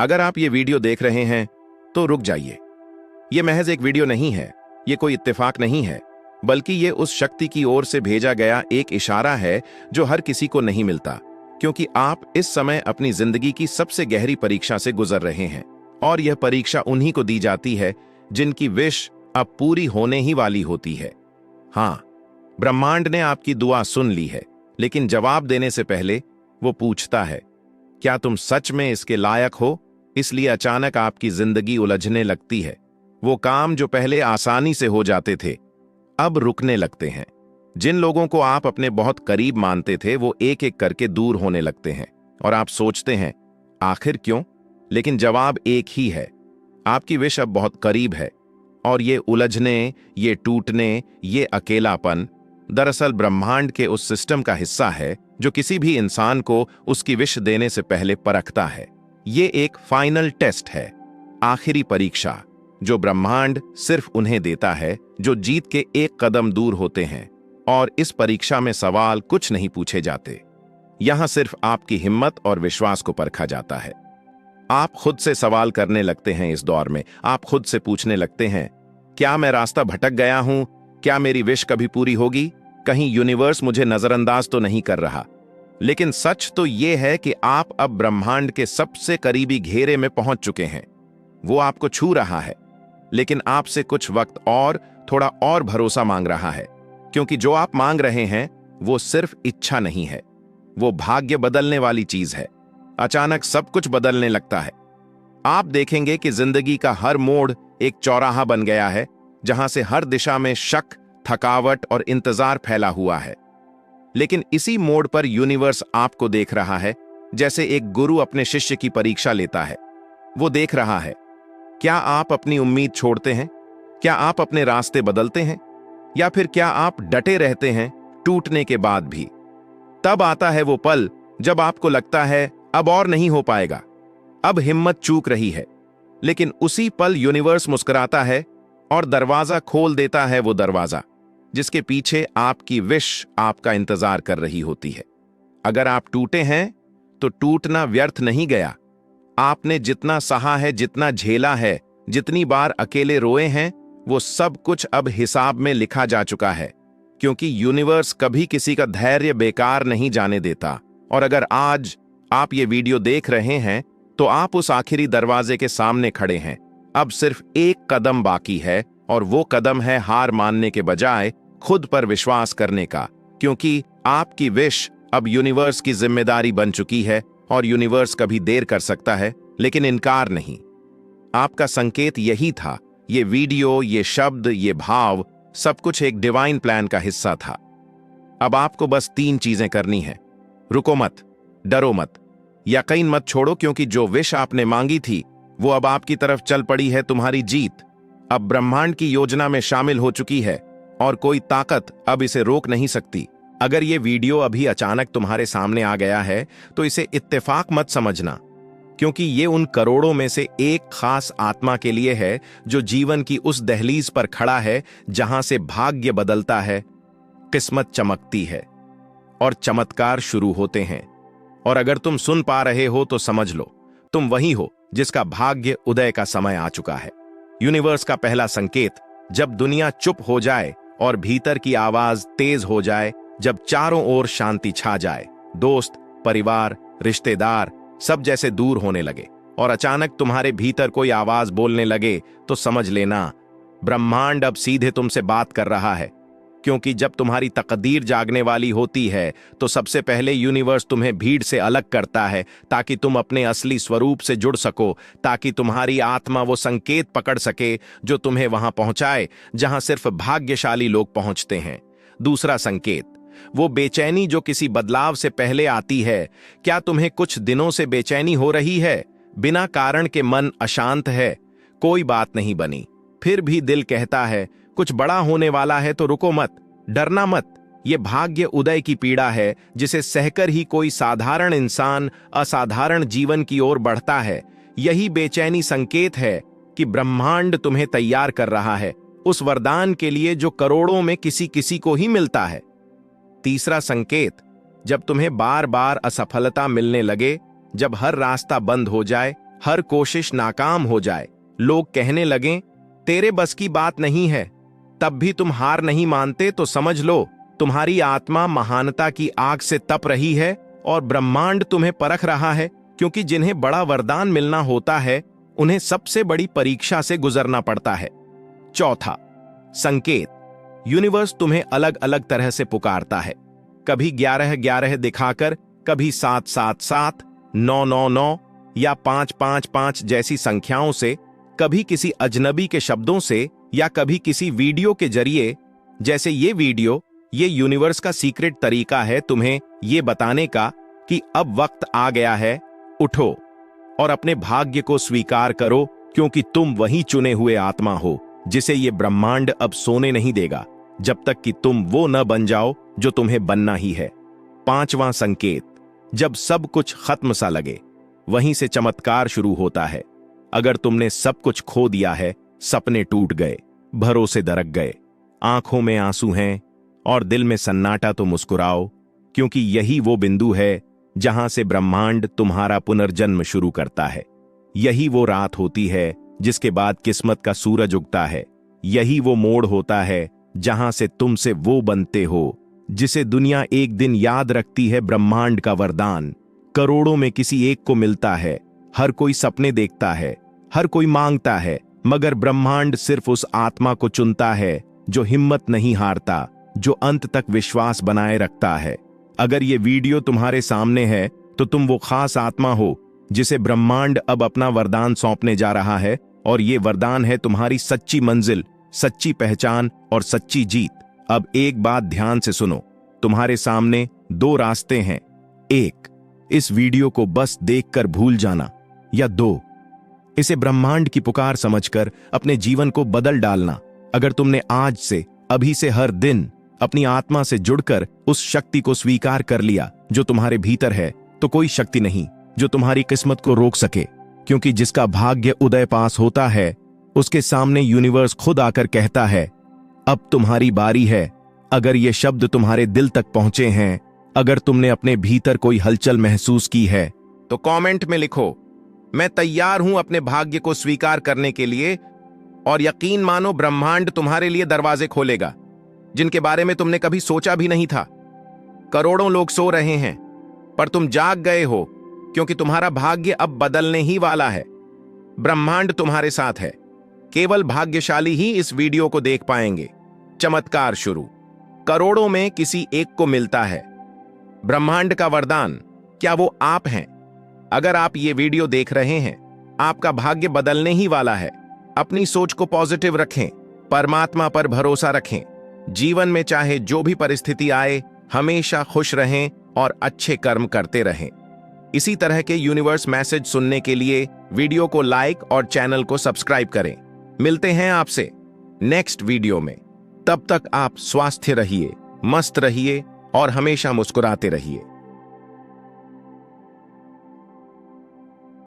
अगर आप ये वीडियो देख रहे हैं तो रुक जाइए। ये महज एक वीडियो नहीं है, ये कोई इत्तेफाक नहीं है, बल्कि ये उस शक्ति की ओर से भेजा गया एक इशारा है जो हर किसी को नहीं मिलता, क्योंकि आप इस समय अपनी जिंदगी की सबसे गहरी परीक्षा से गुजर रहे हैं। और यह परीक्षा उन्हीं को दी जाती है जिनकी विश अब पूरी होने ही वाली होती है। हाँ, ब्रह्मांड ने आपकी दुआ सुन ली है, लेकिन जवाब देने से पहले वो पूछता है, क्या तुम सच में इसके लायक हो? इसलिए अचानक आपकी जिंदगी उलझने लगती है। वो काम जो पहले आसानी से हो जाते थे अब रुकने लगते हैं। जिन लोगों को आप अपने बहुत करीब मानते थे वो एक एक करके दूर होने लगते हैं, और आप सोचते हैं आखिर क्यों? लेकिन जवाब एक ही है, आपकी विश अब बहुत करीब है। और ये उलझने, ये टूटने, ये अकेलापन दरअसल ब्रह्मांड के उस सिस्टम का हिस्सा है जो किसी भी इंसान को उसकी विश देने से पहले परखता है। ये एक फाइनल टेस्ट है, आखिरी परीक्षा, जो ब्रह्मांड सिर्फ उन्हें देता है जो जीत के एक कदम दूर होते हैं। और इस परीक्षा में सवाल कुछ नहीं पूछे जाते, यहां सिर्फ आपकी हिम्मत और विश्वास को परखा जाता है। आप खुद से सवाल करने लगते हैं। इस दौर में आप खुद से पूछने लगते हैं, क्या मैं रास्ता भटक गया हूं? क्या मेरी विश कभी पूरी होगी? कहीं यूनिवर्स मुझे नजरअंदाज तो नहीं कर रहा? लेकिन सच तो यह है कि आप अब ब्रह्मांड के सबसे करीबी घेरे में पहुंच चुके हैं। वो आपको छू रहा है, लेकिन आपसे कुछ वक्त और, थोड़ा और भरोसा मांग रहा है, क्योंकि जो आप मांग रहे हैं वो सिर्फ इच्छा नहीं है, वो भाग्य बदलने वाली चीज है। अचानक सब कुछ बदलने लगता है। आप देखेंगे कि जिंदगी का हर मोड़ एक चौराहा बन गया है, जहां से हर दिशा में शक, थकावट और इंतजार फैला हुआ है। लेकिन इसी मोड़ पर यूनिवर्स आपको देख रहा है, जैसे एक गुरु अपने शिष्य की परीक्षा लेता है। वो देख रहा है, क्या आप अपनी उम्मीद छोड़ते हैं? क्या आप अपने रास्ते बदलते हैं? या फिर क्या आप डटे रहते हैं टूटने के बाद भी? तब आता है वो पल जब आपको लगता है अब और नहीं हो पाएगा, अब हिम्मत चूक रही है। लेकिन उसी पल यूनिवर्स मुस्कुराता है और दरवाजा खोल देता है, वो दरवाजा जिसके पीछे आपकी विश आपका इंतजार कर रही होती है। अगर आप टूटे हैं तो टूटना व्यर्थ नहीं गया। आपने जितना सहा है, जितना झेला है, जितनी बार अकेले रोए हैं, वो सब कुछ अब हिसाब में लिखा जा चुका है, क्योंकि यूनिवर्स कभी किसी का धैर्य बेकार नहीं जाने देता। और अगर आज आप ये वीडियो देख रहे हैं तो आप उस आखिरी दरवाजे के सामने खड़े हैं। अब सिर्फ एक कदम बाकी है, और वो कदम है हार मानने के बजाय खुद पर विश्वास करने का, क्योंकि आपकी विश अब यूनिवर्स की जिम्मेदारी बन चुकी है। और यूनिवर्स कभी देर कर सकता है, लेकिन इनकार नहीं। आपका संकेत यही था। ये वीडियो, ये शब्द, ये भाव, सब कुछ एक डिवाइन प्लान का हिस्सा था। अब आपको बस 3 चीजें करनी है। रुको मत, डरो मत, यकीन मत छोड़ो, क्योंकि जो विश आपने मांगी थी वो अब आपकी तरफ चल पड़ी है। तुम्हारी जीत अब ब्रह्मांड की योजना में शामिल हो चुकी है, और कोई ताकत अब इसे रोक नहीं सकती। अगर ये वीडियो अभी अचानक तुम्हारे सामने आ गया है तो इसे इत्तेफाक मत समझना, क्योंकि ये उन करोड़ों में से एक खास आत्मा के लिए है जो जीवन की उस दहलीज पर खड़ा है जहां से भाग्य बदलता है, किस्मत चमकती है और चमत्कार शुरू होते हैं। और अगर तुम सुन पा रहे हो तो समझ लो, तुम वही हो जिसका भाग्य उदय का समय आ चुका है। यूनिवर्स का पहला संकेत, जब दुनिया चुप हो जाए और भीतर की आवाज तेज हो जाए, जब चारों ओर शांति छा जाए, दोस्त, परिवार, रिश्तेदार सब जैसे दूर होने लगे, और अचानक तुम्हारे भीतर कोई आवाज बोलने लगे, तो समझ लेना ब्रह्मांड अब सीधे तुमसे बात कर रहा है। क्योंकि जब तुम्हारी तकदीर जागने वाली होती है तो सबसे पहले यूनिवर्स तुम्हें भीड़ से अलग करता है, ताकि तुम अपने असली स्वरूप से जुड़ सको, ताकि तुम्हारी आत्मा वो संकेत पकड़ सके जो तुम्हें वहां पहुंचाए जहां सिर्फ भाग्यशाली लोग पहुंचते हैं। दूसरा संकेत, वो बेचैनी जो किसी बदलाव से पहले आती है। क्या तुम्हें कुछ दिनों से बेचैनी हो रही है? बिना कारण के मन अशांत है, कोई बात नहीं बनी, फिर भी दिल कहता है कुछ बड़ा होने वाला है, तो रुको मत, डरना मत। ये भाग्य उदय की पीड़ा है जिसे सहकर ही कोई साधारण इंसान असाधारण जीवन की ओर बढ़ता है। यही बेचैनी संकेत है कि ब्रह्मांड तुम्हें तैयार कर रहा है उस वरदान के लिए जो करोड़ों में किसी किसी को ही मिलता है। तीसरा संकेत, जब तुम्हें बार बार असफलता मिलने लगे, जब हर रास्ता बंद हो जाए, हर कोशिश नाकाम हो जाए, लोग कहने लगें तेरे बस की बात नहीं है, तब भी तुम हार नहीं मानते, तो समझ लो तुम्हारी आत्मा महानता की आग से तप रही है और ब्रह्मांड तुम्हें परख रहा है, क्योंकि जिन्हें बड़ा वरदान मिलना होता है उन्हें सबसे बड़ी परीक्षा से गुजरना पड़ता है। चौथा, संकेत। यूनिवर्स तुम्हें अलग अलग तरह से पुकारता है, कभी 11-11 दिखाकर, कभी 7-7-7, 9-9-9 या 5-5-5 जैसी संख्याओं से, कभी किसी अजनबी के शब्दों से, या कभी किसी वीडियो के जरिए। जैसे ये वीडियो, ये यूनिवर्स का सीक्रेट तरीका है तुम्हें ये बताने का कि अब वक्त आ गया है, उठो और अपने भाग्य को स्वीकार करो, क्योंकि तुम वही चुने हुए आत्मा हो जिसे ये ब्रह्मांड अब सोने नहीं देगा जब तक कि तुम वो न बन जाओ जो तुम्हें बनना ही है। पांचवां संकेत। जब सब कुछ खत्म सा लगे, वहीं से चमत्कार शुरू होता है। अगर तुमने सब कुछ खो दिया है, सपने टूट गए, भरोसे दरक गए, आंखों में आंसू हैं और दिल में सन्नाटा, तो मुस्कुराओ, क्योंकि यही वो बिंदु है जहां से ब्रह्मांड तुम्हारा पुनर्जन्म शुरू करता है। यही वो रात होती है जिसके बाद किस्मत का सूरज उगता है। यही वो मोड़ होता है जहां से तुमसे वो बनते हो जिसे दुनिया एक दिन याद रखती है। ब्रह्मांड का वरदान करोड़ों में किसी एक को मिलता है। हर कोई सपने देखता है, हर कोई मांगता है, मगर ब्रह्मांड सिर्फ उस आत्मा को चुनता है जो हिम्मत नहीं हारता, जो अंत तक विश्वास बनाए रखता है। अगर ये वीडियो तुम्हारे सामने है तो तुम वो खास आत्मा हो जिसे ब्रह्मांड अब अपना वरदान सौंपने जा रहा है, और ये वरदान है तुम्हारी सच्ची मंजिल, सच्ची पहचान और सच्ची जीत। अब एक बात ध्यान से सुनो, तुम्हारे सामने दो रास्ते हैं। एक, इस वीडियो को बस देखकर भूल जाना, या दो, इसे ब्रह्मांड की पुकार समझकर अपने जीवन को बदल डालना। अगर तुमने आज से, अभी से हर दिन अपनी आत्मा से जुड़कर उस शक्ति को स्वीकार कर लिया जो तुम्हारे भीतर है, तो कोई शक्ति नहीं जो तुम्हारी किस्मत को रोक सके, क्योंकि जिसका भाग्य उदय पास होता है उसके सामने यूनिवर्स खुद आकर कहता है, अब तुम्हारी बारी है। अगर ये शब्द तुम्हारे दिल तक पहुंचे हैं, अगर तुमने अपने भीतर कोई हलचल महसूस की है, तो कमेंट में लिखो, मैं तैयार हूं अपने भाग्य को स्वीकार करने के लिए, और यकीन मानो ब्रह्मांड तुम्हारे लिए दरवाजे खोलेगा जिनके बारे में तुमने कभी सोचा भी नहीं था। करोड़ों लोग सो रहे हैं, पर तुम जाग गए हो, क्योंकि तुम्हारा भाग्य अब बदलने ही वाला है। ब्रह्मांड तुम्हारे साथ है, केवल भाग्यशाली ही इस वीडियो को देख पाएंगे। चमत्कार शुरू, करोड़ों में किसी एक को मिलता है ब्रह्मांड का वरदान। क्या वो आप हैं? अगर आप ये वीडियो देख रहे हैं, आपका भाग्य बदलने ही वाला है। अपनी सोच को पॉजिटिव रखें, परमात्मा पर भरोसा रखें। जीवन में चाहे जो भी परिस्थिति आए, हमेशा खुश रहें और अच्छे कर्म करते रहें। इसी तरह के यूनिवर्स मैसेज सुनने के लिए वीडियो को लाइक और चैनल को सब्सक्राइब करें। मिलते हैं आपसे नेक्स्ट वीडियो में। तब तक आप स्वस्थ रहिए, मस्त रहिए और हमेशा मुस्कुराते रहिए।